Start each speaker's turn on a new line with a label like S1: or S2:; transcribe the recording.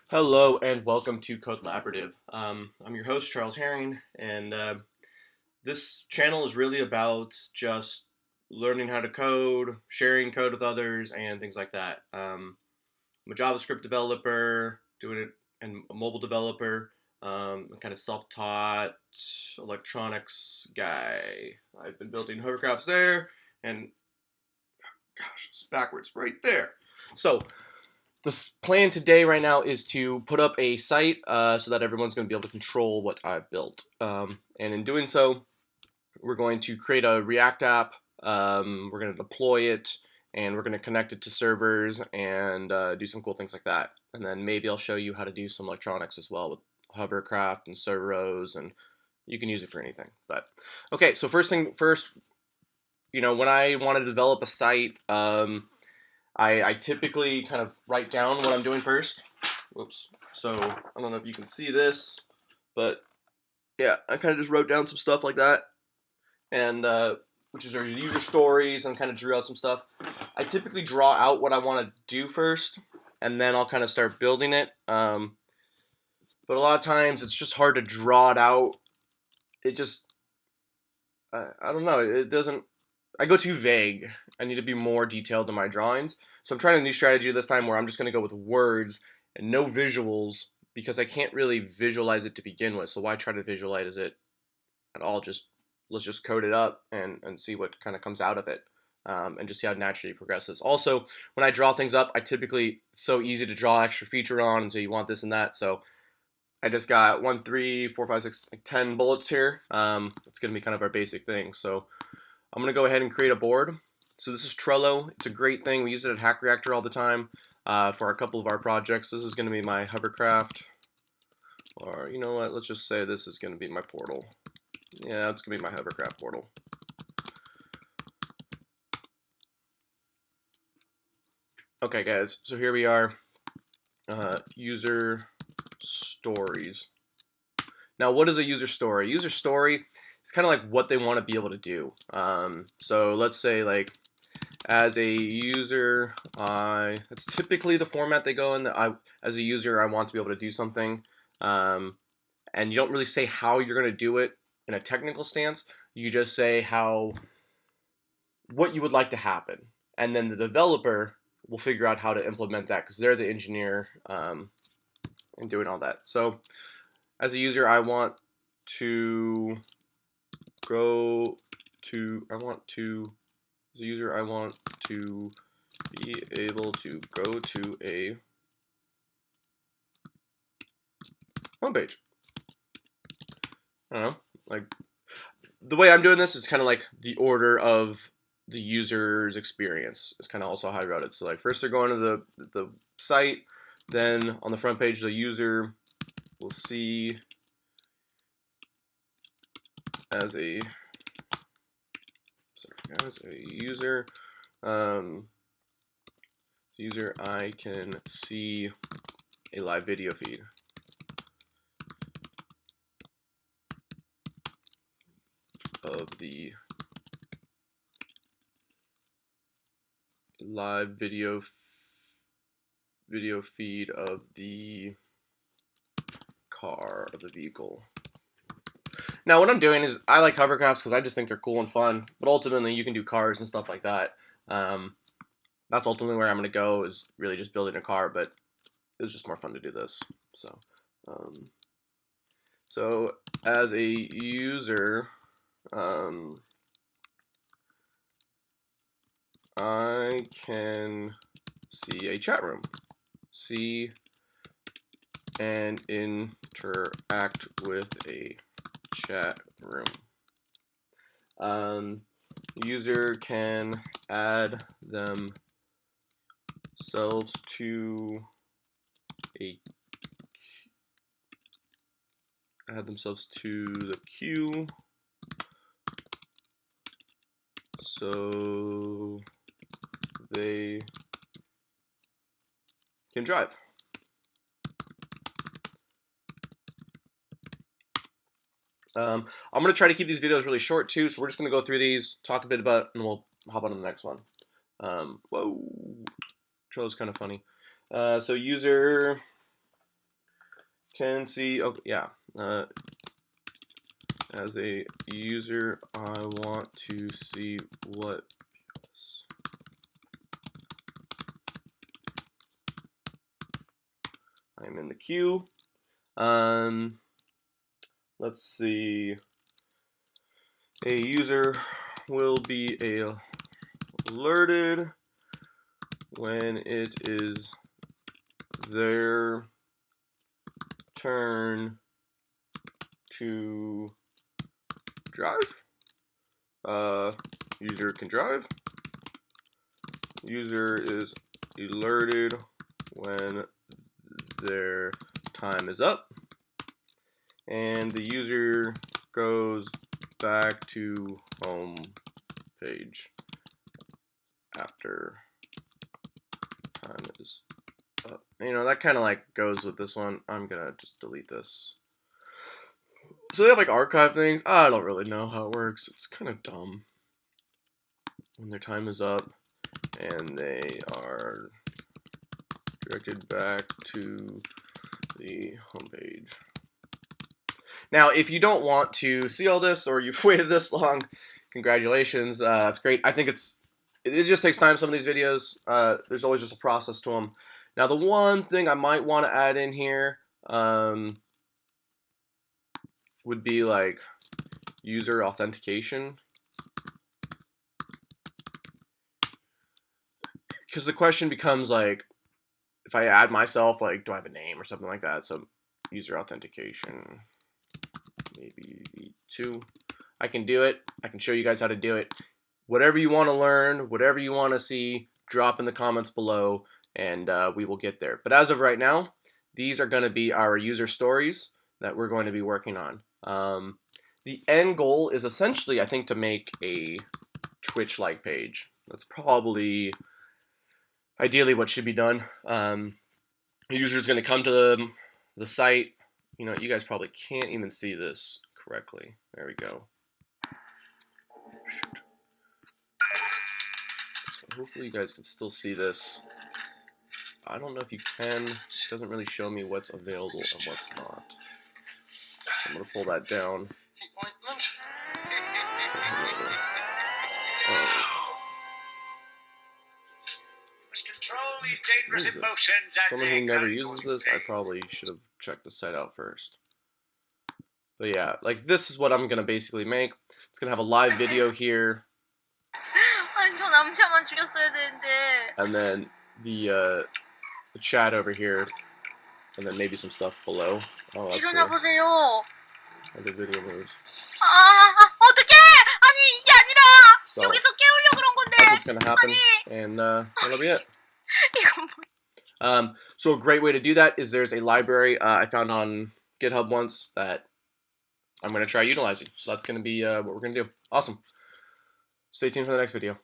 S1: Hello and welcome to Code Laborative. I'm your host, Charles Herring, and this channel is really about just learning how to code, sharing code with others, and things like that. I'm a JavaScript developer, doing it, and a mobile developer. I'm kind of self-taught electronics guy. I've been building hovercrafts there, and gosh, it's backwards right there. So the plan today right now is to put up a site so that everyone's going to be able to control what I've built. And in doing so, we're going to create a React app. We're going to deploy it, and we're going to connect it to servers and do some cool things like that. And then maybe I'll show you how to do some electronics as well with hovercraft and servos, and you can use it for anything. But okay, so first thing first, when I want to develop a site, I typically kind of write down what I'm doing first. Whoops. So I don't know if you can see this, but yeah, I kind of just wrote down some stuff like that, and which is our user stories, and kind of drew out some stuff. I typically draw out what I want to do first, and then I'll kind of start building it. But a lot of times it's just hard to draw it out. It just, I don't know, it doesn't, I go too vague. I need to be more detailed in my drawings. So I'm trying a new strategy this time where I'm just going to go with words and no visuals because I can't really visualize it to begin with. So why try to visualize it at all? Let's just code it up and see what kind of comes out of it, and just see how naturally it progresses. Also, when I draw things up, it's so easy to draw extra feature on and say you want this and that. So I just got 1, 3, 4, 5, 6, like 10 bullets here. It's going to be kind of our basic thing. So I'm going to go ahead and create a board. So this is Trello. It's a great thing. We use it at Hack Reactor all the time for a couple of our projects. This is going to be my hovercraft. Or you know what? Let's just say this is going to be my portal. Yeah, it's going to be my hovercraft portal. Okay, guys. So here we are. User stories. Now, what is a user story? A user story is kind of like what they want to be able to do. So let's say like as a user, that's typically the format they go in. As a user, I want to be able to do something, and you don't really say how you're going to do it in a technical stance. You just say what you would like to happen, and then the developer will figure out how to implement that because they're the engineer and doing all that. So as a user, I want to as a user, I want to be able to go to a homepage. I don't know, like the way I'm doing this is kind of like the order of the user's experience. It's kind of also how I wrote it. So like first they're going to the site, then on the front page the user will see as a user, I can see a live video feed. Of the live video feed of the car, of the vehicle. Now what I'm doing is I like hovercrafts because I just think they're cool and fun, but ultimately you can do cars and stuff like that. That's ultimately where I'm going to go, is really just building a car, but it was just more fun to do this. So as a user, I can see a chat room, see and interact with a chat room. User can add themselves to the queue so they can drive. I'm going to try to keep these videos really short too, so we're just going to go through these, talk a bit about, and we'll hop on to the next one. Whoa, Trello's kind of funny. So user can see, oh yeah, as a user, I want to see what I'm in the queue. Let's see. A user will be alerted when it is their turn to drive. User can drive. User is alerted when their time is up, and the user goes back to home page after time is up. You know, that kind of like goes with this one. I'm gonna just delete this. So they have like archive things. I don't really know how it works. It's kind of dumb. When their time is up and they are directed back to the homepage. Now, if you don't want to see all this, or you've waited this long, congratulations. That's great. I think it just takes time, some of these videos. There's always just a process to them. Now, the one thing I might want to add in here would be like user authentication. Because the question becomes like, if I add myself, like, do I have a name or something like that? So user authentication, maybe V2. I can do it. I can show you guys how to do it. Whatever you want to learn, whatever you want to see, drop in the comments below, and we will get there. But as of right now, these are going to be our user stories that we're going to be working on. The end goal is essentially, I think, to make a Twitch-like page. That's probably ideally what should be done. The user is going to come to the site. You know, you guys probably can't even see this correctly. There we go. So hopefully you guys can still see this. I don't know if you can. It doesn't really show me what's available and what's not. So I'm going to pull that down. Someone who never uses this, I probably should have checked the site out first. But yeah, like this is what I'm gonna basically make. It's gonna have a live video here, and then the chat over here, and then maybe some stuff below. Oh, that's cool. Other video moves. So that's what's gonna happen, and that'll be it. So a great way to do that is there's a library I found on GitHub once that I'm going to try utilizing. So that's going to be what we're going to do. Awesome. Stay tuned for the next video.